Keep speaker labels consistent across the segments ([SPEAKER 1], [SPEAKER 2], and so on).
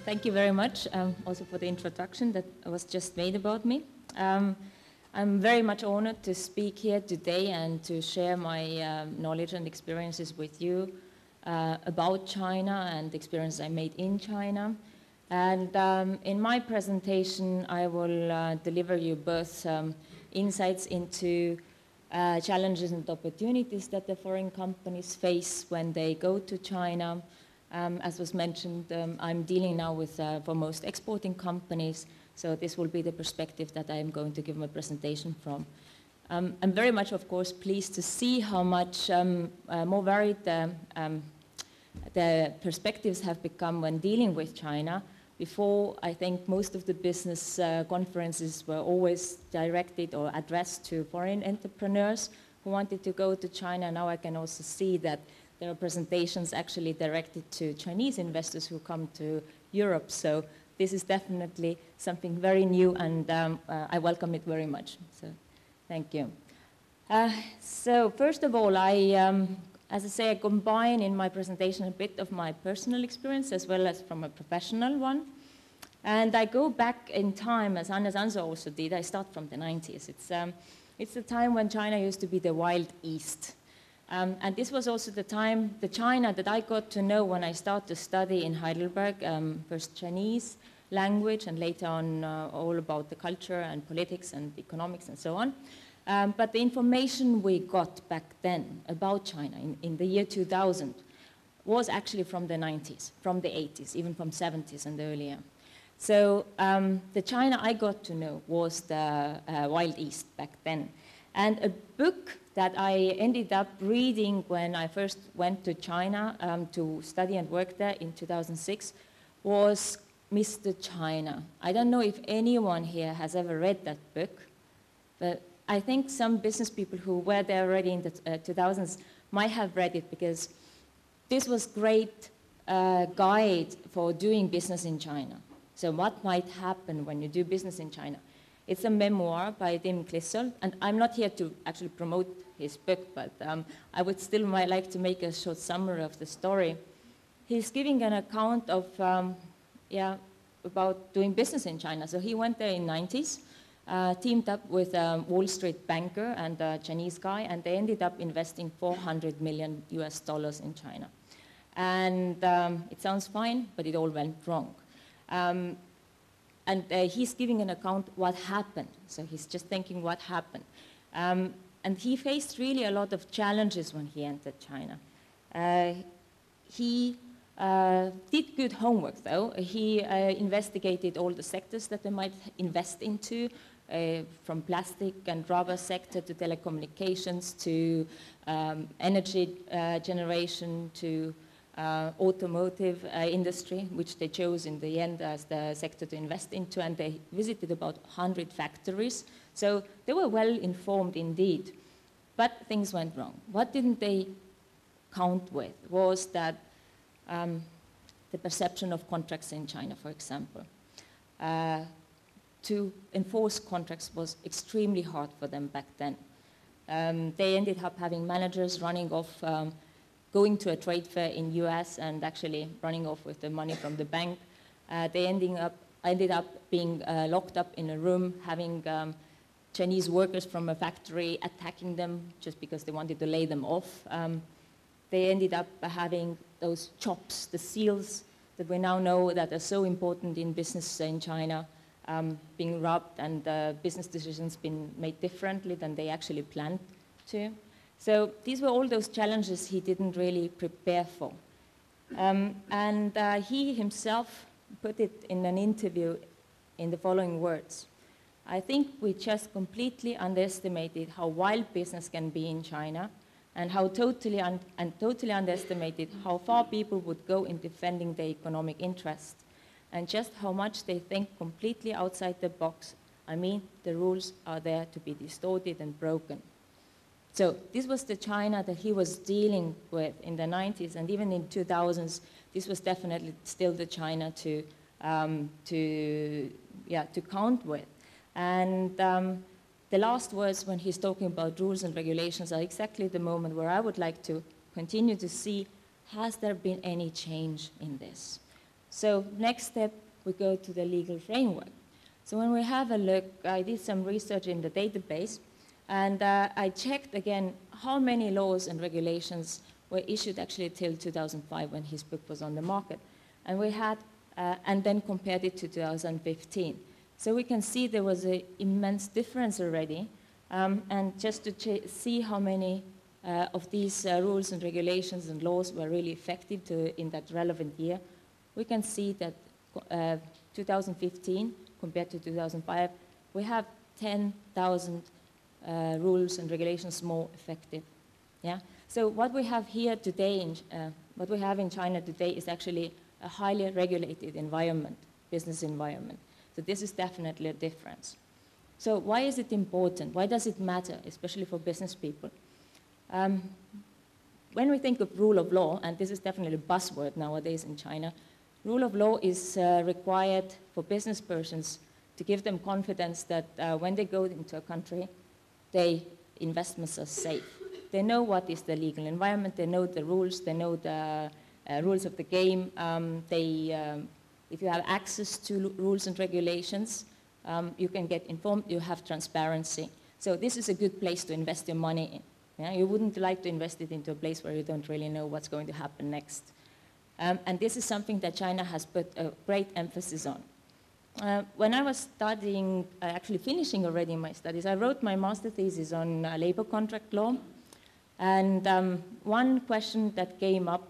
[SPEAKER 1] Thank you very much also for the introduction that was just made about me. I'm very much honored to speak here today and to share my knowledge and experiences with you about China and the experiences I made in China. And in my presentation, I will deliver you both insights into challenges and opportunities that the foreign companies face when they go to China. As was mentioned, I'm dealing now with for most exporting companies, so this will be the perspective that I am going to give my presentation from. I'm very much, of course, pleased to see how much more varied the perspectives have become when dealing with China. Before, I think most of the business conferences were always directed or addressed to foreign entrepreneurs who wanted to go to China. Now I can also see that there are presentations actually directed to Chinese investors who come to Europe. So this is definitely something very new, and I welcome it very much. So thank you. So first of all, as I say, I combine in my presentation a bit of my personal experience as well as from a professional one. And I go back in time, as Hannes Hanso also did. I start from the 90s. It's the time when China used to be the Wild East. And this was also the time, the China that I got to know when I started to study in Heidelberg, first Chinese language and later on all about the culture and politics and economics and so on. But the information we got back then about China in the year 2000 was actually from the 90s, from the 80s, even from 70s and earlier. So the China I got to know was the Wild East back then. And a book that I ended up reading when I first went to China to study and work there in 2006 was Mr. China. I don't know if anyone here has ever read that book, but I think some business people who were there already in the 2000s might have read it, because this was great guide for doing business in China. So what might happen when you do business in China? It's a memoir by Tim Clissold, and I'm not here to actually promote his book, but I would still might like to make a short summary of the story. He's giving an account of, about doing business in China. So he went there in the 90s, teamed up with a Wall Street banker and a Chinese guy, and they ended up investing $400 million in China. And it sounds fine, but it all went wrong. And he's giving an account what happened. So he's just thinking what happened. And he faced really a lot of challenges when he entered China. He did good homework, though. He investigated all the sectors that they might invest into, from plastic and rubber sector to telecommunications to energy generation to automotive industry, which they chose in the end as the sector to invest into, and they visited about 100 factories. So they were well informed indeed, but things went wrong. What didn't they count with was that the perception of contracts in China, for example. To enforce contracts was extremely hard for them back then. They ended up having managers running off going to a trade fair in US and actually running off with the money from the bank. They ended up being locked up in a room, having Chinese workers from a factory attacking them just because they wanted to lay them off. They ended up having those chops, the seals that we now know that are so important in business in China, being robbed, and business decisions being made differently than they actually planned to. So these were all those challenges he didn't really prepare for. And he himself put it in an interview in the following words. I think we just completely underestimated how wild business can be in China, and how totally underestimated how far people would go in defending their economic interest, and just how much they think completely outside the box. I mean, the rules are there to be distorted and broken. So this was the China that he was dealing with in the 90s, and even in 2000s, this was definitely still the China to count with. And the last words when he's talking about rules and regulations are exactly the moment where I would like to continue to see, has there been any change in this? So next step, we go to the legal framework. So when we have a look, I did some research in the database, and I checked again how many laws and regulations were issued actually till 2005 when his book was on the market. And we had, and then compared it to 2015. So we can see there was an immense difference already. And just to see how many of these rules and regulations and laws were really effective in that relevant year, we can see that 2015 compared to 2005, we have 10,000 rules and regulations more effective. Yeah. So what we have here today, what we have in China today, is actually a highly regulated environment, business environment. So this is definitely a difference. So why is it important? Why does it matter, especially for business people? When we think of rule of law, and this is definitely a buzzword nowadays in China, rule of law is required for business persons to give them confidence that when they go into a country, their investments are safe. They know what is the legal environment, they know the rules, they know the rules of the game. If you have access to rules and regulations, you can get informed, you have transparency. So this is a good place to invest your money in. Yeah? You wouldn't like to invest it into a place where you don't really know what's going to happen next. And this is something that China has put a great emphasis on. When I was studying, actually finishing already my studies, I wrote my master thesis on labor contract law. And one question that came up,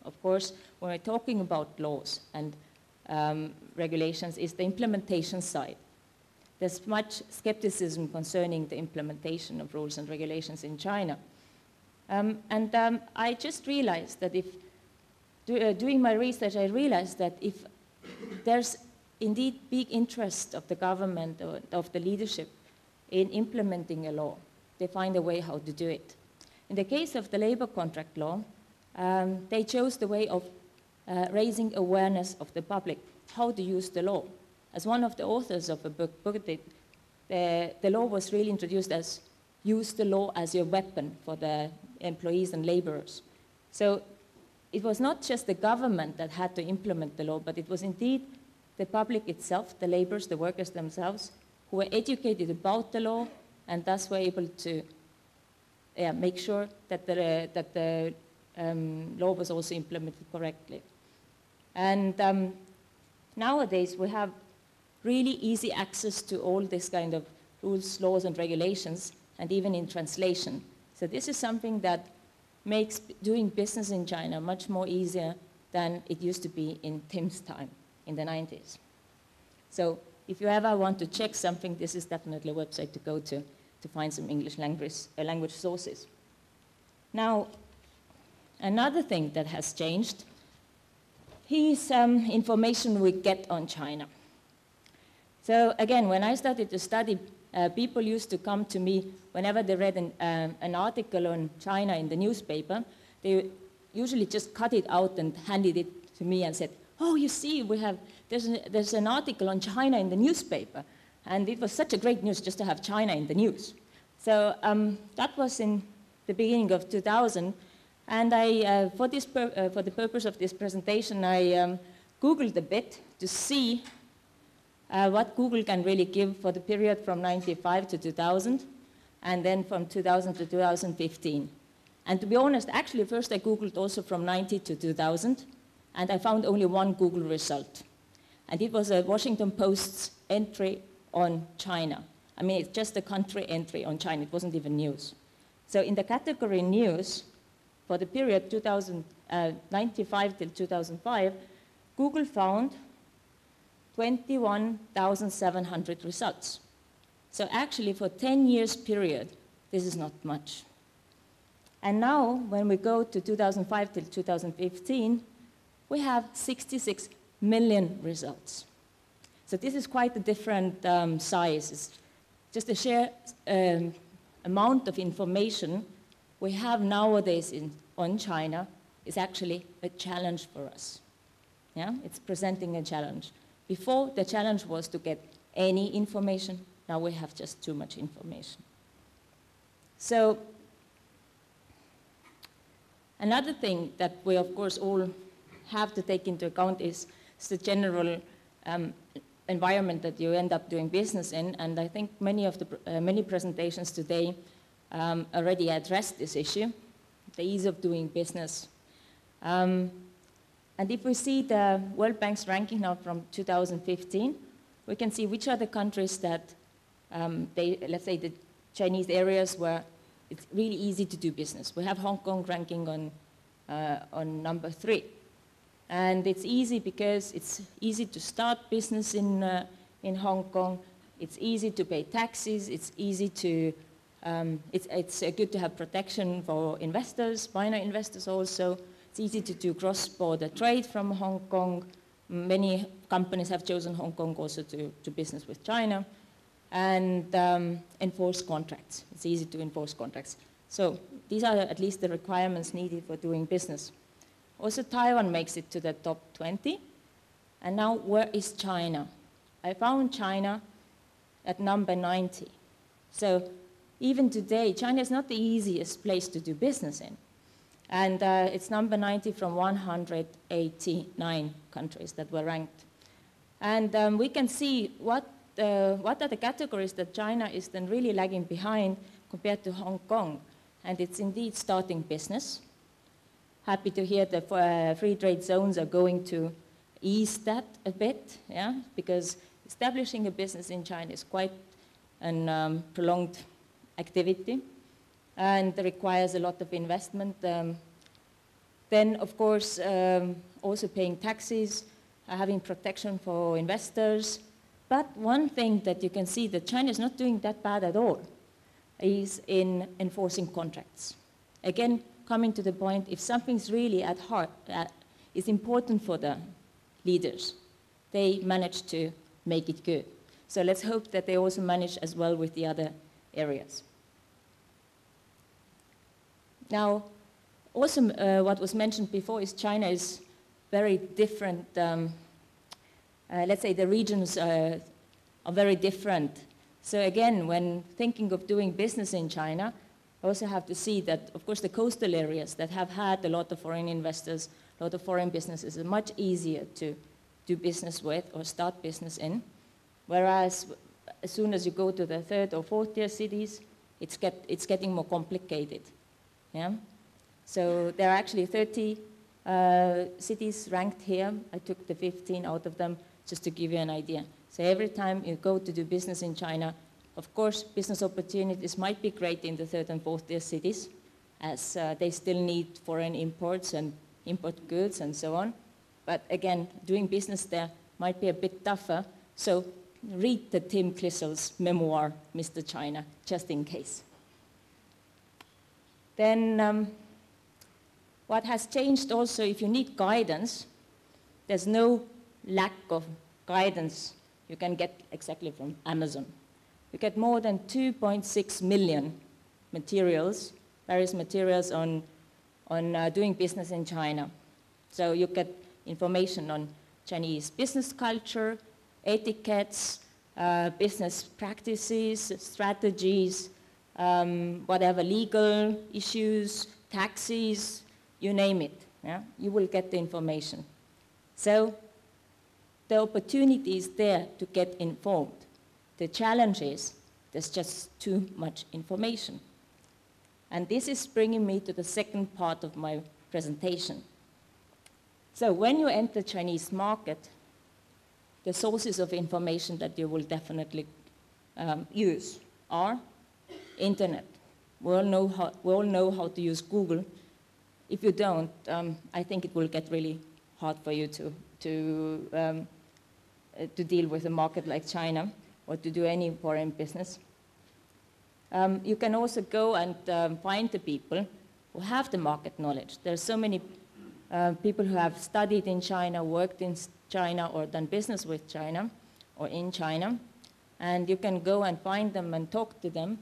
[SPEAKER 1] of course, when we're talking about laws and regulations is the implementation side. There's much skepticism concerning the implementation of rules and regulations in China. I just realized that if, doing my research, I realized that if there's indeed big interest of the government or of the leadership in implementing a law, they find a way how to do it. In the case of the labor contract law, they chose the way of raising awareness of the public, how to use the law. As one of the authors of a book put it, the law was really introduced as use the law as your weapon for the employees and laborers. So it was not just the government that had to implement the law, but it was indeed the public itself, the laborers, the workers themselves, who were educated about the law and thus were able to make sure that the law was also implemented correctly. And nowadays we have really easy access to all this kind of rules, laws, and regulations, and even in translation. So this is something that makes doing business in China much more easier than it used to be in Tim's time in the 90s. So if you ever want to check something, this is definitely a website to go to find some English language sources. Now, another thing that has changed is information we get on China. So again, when I started to study, people used to come to me whenever they read an article on China in the newspaper. They usually just cut it out and handed it to me and said, oh, you see, there's an article on China in the newspaper. And it was such a great news just to have China in the news. So that was in the beginning of 2000. And for the purpose of this presentation, I Googled a bit to see what Google can really give for the period from 95 to 2000, and then from 2000 to 2015. And to be honest, actually, first I Googled also from 90 to 2000, and I found only one Google result. And it was a Washington Post's entry on China. I mean, it's just a country entry on China. It wasn't even news. So in the category news, for the period 95 till 2005, Google found 21,700 results. So actually, for 10 years period, this is not much. And now, when we go to 2005 till 2015, we have 66 million results. So this is quite a different size. It's just a sheer amount of information we have nowadays on China is actually a challenge for us. Yeah? It's presenting a challenge. Before, the challenge was to get any information. Now we have just too much information. So another thing that we, of course, all have to take into account is it's the general environment that you end up doing business in. And I think many presentations today already addressed this issue, the ease of doing business. And if we see the World Bank's ranking now from 2015, we can see which are the countries that let's say the Chinese areas where it's really easy to do business. We have Hong Kong ranking on number 3. And it's easy because it's easy to start business in Hong Kong. It's easy to pay taxes. It's easy to, it's good to have protection for investors, minor investors also. It's easy to do cross-border trade from Hong Kong. Many companies have chosen Hong Kong also to do business with China. And enforce contracts. It's easy to enforce contracts. So these are at least the requirements needed for doing business. Also, Taiwan makes it to the top 20. And now, where is China? I found China at number 90. So even today, China is not the easiest place to do business in. And it's number 90 from 189 countries that were ranked. And we can see what are the categories that China is then really lagging behind compared to Hong Kong. And it's indeed starting business. Happy to hear the free trade zones are going to ease that a bit, yeah, because establishing a business in China is quite a prolonged activity and requires a lot of investment. Then, of course, also paying taxes, having protection for investors. But one thing that you can see that China is not doing that bad at all is in enforcing contracts. Again, coming to the point, if something's really at heart, is important for the leaders, they manage to make it good. So let's hope that they also manage as well with the other areas. Now, also what was mentioned before is China is very different. Let's say the regions are very different. So again, when thinking of doing business in China, I also have to see that, of course, the coastal areas that have had a lot of foreign investors, a lot of foreign businesses, are much easier to do business with or start business in. Whereas as soon as you go to the 3rd or 4th tier cities, it's getting more complicated. Yeah? So there are actually 30 cities ranked here. I took the 15 out of them just to give you an idea. So every time you go to do business in China, of course, business opportunities might be great in the 3rd and 4th tier cities, as they still need foreign imports and import goods and so on. But again, doing business there might be a bit tougher. So read the Tim Clissold's memoir, Mr. China, just in case. Then what has changed also, if you need guidance, there's no lack of guidance you can get exactly from Amazon. You get more than 2.6 million materials, various materials on doing business in China. So you get information on Chinese business culture, etiquettes, business practices, strategies, whatever, legal issues, taxes, you name it. Yeah? You will get the information. So the opportunity is there to get informed. The challenge is there's just too much information. And this is bringing me to the second part of my presentation. So when you enter the Chinese market, the sources of information that you will definitely use are internet. We all know how to use Google. If you don't, I think it will get really hard for you to deal with a market like China or to do any foreign business. You can also go and find the people who have the market knowledge. There are so many people who have studied in China, worked in China, or done business with China or in China. And you can go and find them and talk to them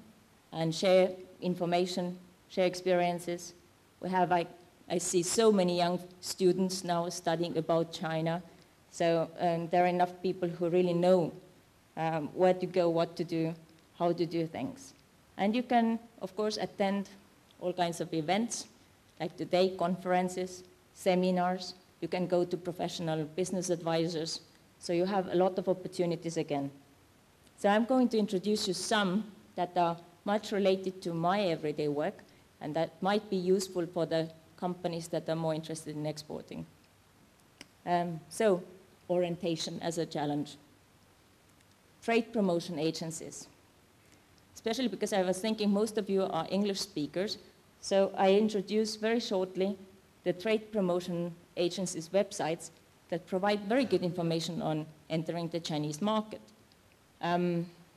[SPEAKER 1] and share information, share experiences. We have, I see so many young students now studying about China. So there are enough people who really know where to go, what to do, how to do things. And you can, of course, attend all kinds of events, like today, conferences, seminars, You can go to professional business advisors. So you have a lot of opportunities again. So I'm going to introduce you some that are much related to my everyday work and that might be useful for the companies that are more interested in exporting. So, orientation as a challenge. Trade promotion agencies. Especially because I was thinking most of you are English speakers, so I introduce very shortly the trade promotion agencies' websites that provide very good information on entering the Chinese market.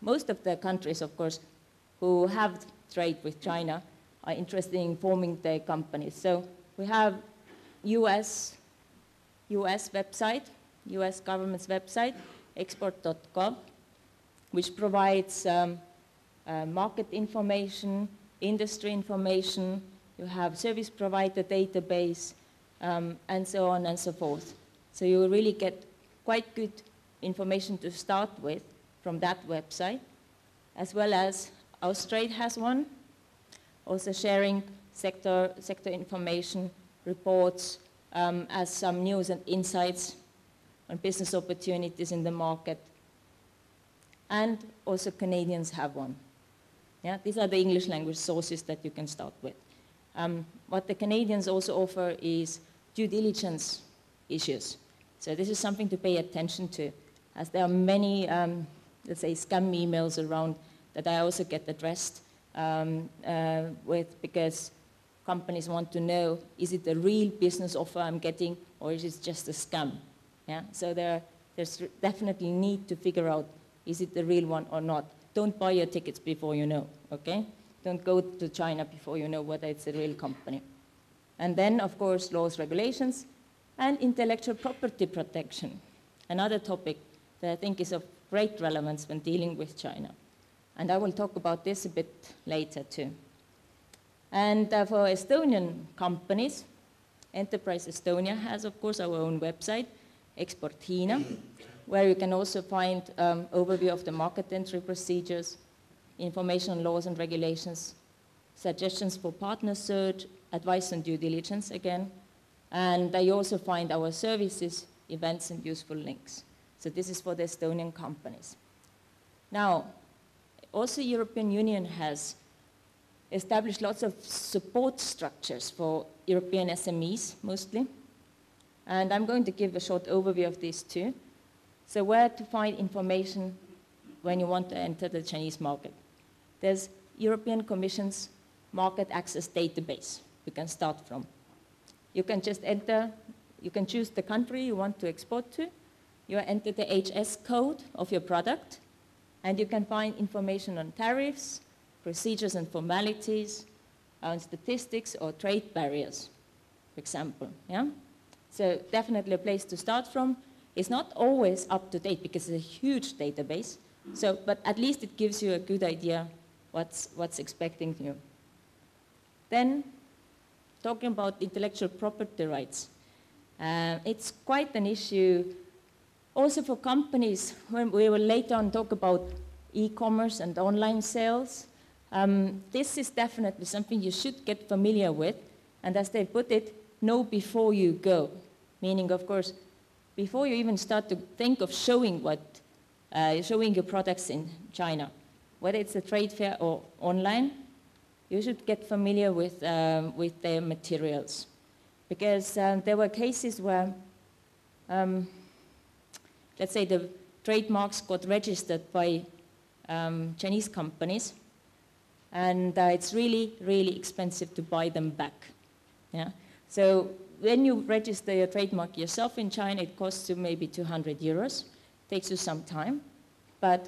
[SPEAKER 1] Most of the countries, of course, who have trade with China are interested in forming their companies. So we have US website, US government's website, export.gov, which provides market information, industry information, you have service provider database, and so on and so forth. So you will really get quite good information to start with from that website, as well as Austrade has one, also sharing sector information, reports, as some news and insights on business opportunities in the market. And also Canadians have one. Yeah, these are the English language sources that you can start with. What the Canadians also offer is due diligence issues. So this is something to pay attention to, as there are many, let's say, scam emails around that I also get addressed with, because companies want to know, is it a real business offer I'm getting, or is it just a scam? Yeah? So there's definitely need to figure out, is it the real one or not? Don't buy your tickets before you know, okay? Don't go to China before you know whether it's a real company. And then, of course, laws, regulations, and intellectual property protection, another topic that I think is of great relevance when dealing with China. And I will talk about this a bit later too. And for Estonian companies, Enterprise Estonia has, of course, our own website, Exporthina, where you can also find overview of the market entry procedures, information on laws and regulations, suggestions for partner search, advice on due diligence again, and you also find our services, events, and useful links. So this is for the Estonian companies. Now, also European Union has established lots of support structures for European SMEs, mostly. And I'm going to give a short overview of these too. So where to find information when you want to enter the Chinese market. There's European Commission's market access database you can start from. You can just enter, you can choose the country you want to export to, you enter the HS code of your product, and you can find information on tariffs, procedures and formalities, on statistics or trade barriers, for example. Yeah? So definitely a place to start from. It's not always up to date because it's a huge database, so, but at least it gives you a good idea what's expecting you. Then, talking about intellectual property rights. It's quite an issue also for companies. When we will later on talk about e-commerce and online sales, this is definitely something you should get familiar with, and as they put it, know before you go. Meaning, of course, before you even start to think of showing your products in China, whether it's a trade fair or online, you should get familiar with their materials. Because there were cases where, let's say the trademarks got registered by Chinese companies, and it's really, really expensive to buy them back. Yeah? So when you register your trademark yourself in China, it costs you maybe 200 euros. Takes you some time, but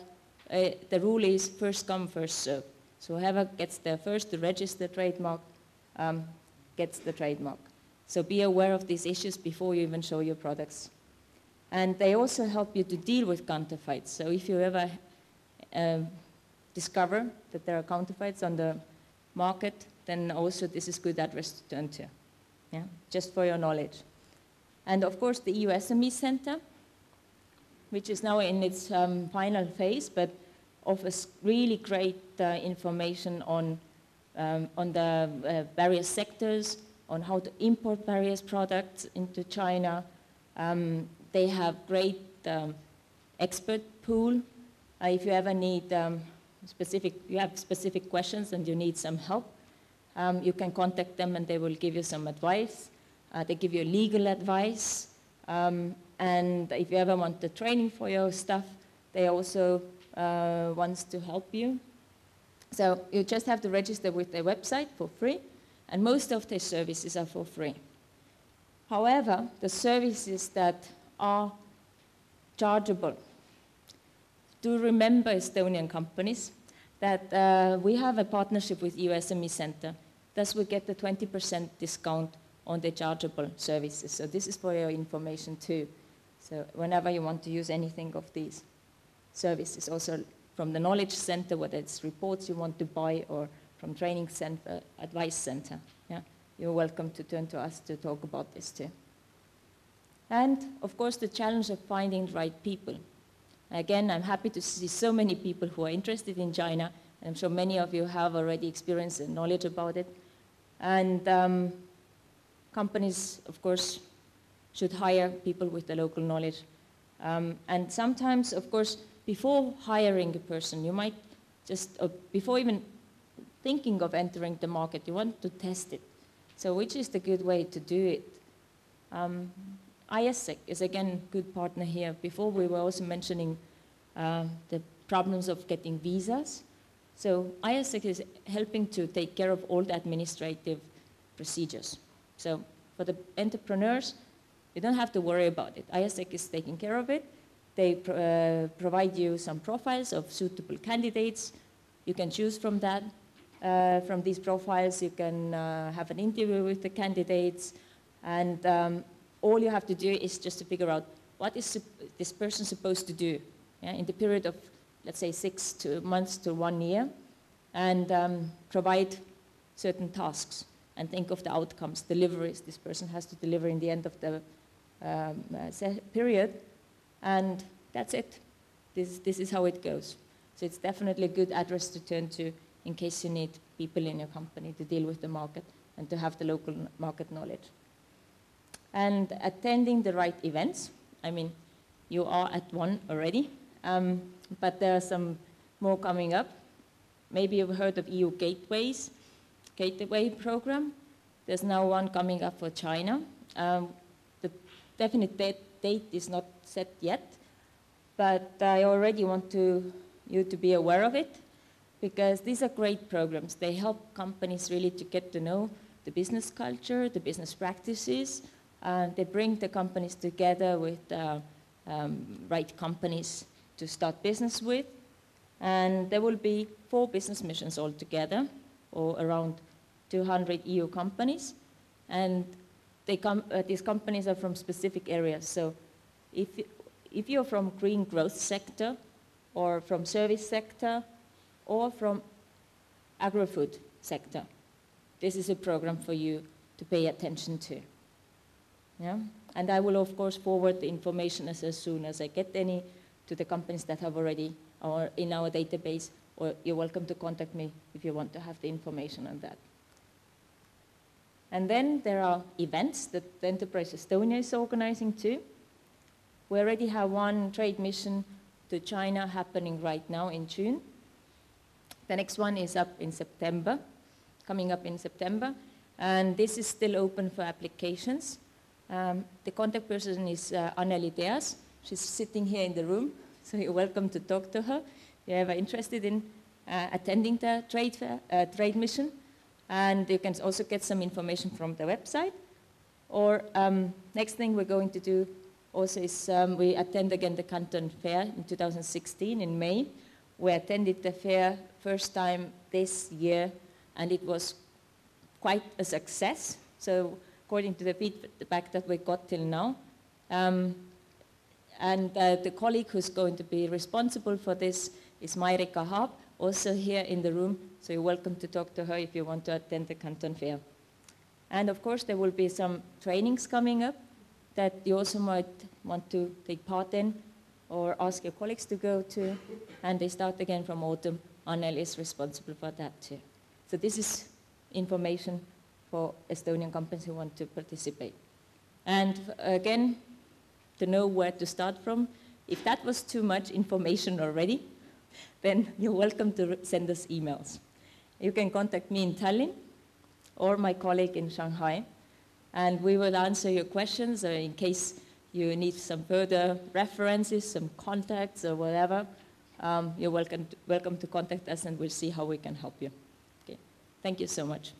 [SPEAKER 1] the rule is first come, first serve. So whoever gets there first to register trademark gets the trademark. So be aware of these issues before you even show your products. And they also help you to deal with counterfeits. So if you ever discover that there are counterfeits on the market, then also this is good address to turn to. Yeah, just for your knowledge. And of course the EU SME Center, which is now in its final phase, but offers really great information on the various sectors, on how to import various products into China. They have great expert pool. If you ever need you have specific questions and you need some help, you can contact them and they will give you some advice. They give you legal advice. And if you ever want the training for your stuff, they also wants to help you. So you just have to register with their website for free, and most of their services are for free. However, the services that are chargeable, do remember, Estonian companies, that we have a partnership with EU SME Center. Thus we get the 20% discount on the chargeable services. So this is for your information too. So whenever you want to use anything of these services, also from the Knowledge Center, whether it's reports you want to buy, or from Training Center, Advice Center, yeah, you're welcome to turn to us to talk about this too. And of course the challenge of finding the right people. Again, I'm happy to see so many people who are interested in China, and I'm sure many of you have already experience and knowledge about it. And companies, of course, should hire people with the local knowledge. And sometimes, of course, before hiring a person, you might just, before even thinking of entering the market, you want to test it. So which is the good way to do it? ISEC is again a good partner here. Before we were also mentioning the problems of getting visas. So ISEC is helping to take care of all the administrative procedures. So for the entrepreneurs, you don't have to worry about it. ISEC is taking care of it. They provide you some profiles of suitable candidates. You can choose from that. From these profiles, you can have an interview with the candidates. And all you have to do is just to figure out what is this person supposed to do, yeah, in the period of, let's say, 6 months to 1 year, and provide certain tasks and think of the outcomes, deliveries this person has to deliver in the end of the period. And that's it. This is how it goes. So it's definitely a good address to turn to in case you need people in your company to deal with the market and to have the local market knowledge. And attending the right events. I mean, you are at one already, but there are some more coming up. Maybe you've heard of EU Gateway program. There's now one coming up for China. The definite date is not set yet, but I already want you to be aware of it, because these are great programs. They help companies really to get to know the business culture, the business practices. They bring the companies together with right companies to start business with. And there will be 4 business missions altogether, or around 200 EU companies. And these companies are from specific areas. So if you're from green growth sector, or from service sector, or from agri-food sector, this is a program for you to pay attention to. Yeah? And I will, of course, forward the information as soon as I get any to the companies that have already are in our database, or you're welcome to contact me if you want to have the information on that. And then there are events that Enterprise Estonia is organizing too. We already have one trade mission to China happening right now in June. The next one is up in September, coming up in September. And this is still open for applications. The contact person is Anneli Deas. She's sitting here in the room, so you're welcome to talk to her if you're ever interested in attending the trade mission. And you can also get some information from the website. Or next thing we're going to do also is we attend again the Canton Fair in 2016 in May. We attended the fair first time this year, and it was quite a success. So according to the feedback that we got till now. And the colleague who's going to be responsible for this is Mairika Haab, also here in the room. So you're welcome to talk to her if you want to attend the Canton Fair. And of course, there will be some trainings coming up that you also might want to take part in or ask your colleagues to go to. And they start again from autumn. Anneli is responsible for that too. So this is information for Estonian companies who want to participate. And again, to know where to start from, if that was too much information already, then you're welcome to send us emails. You can contact me in Tallinn or my colleague in Shanghai, and we will answer your questions in case you need some further references, some contacts or whatever. You're welcome to contact us, and we'll see how we can help you. Okay. Thank you so much.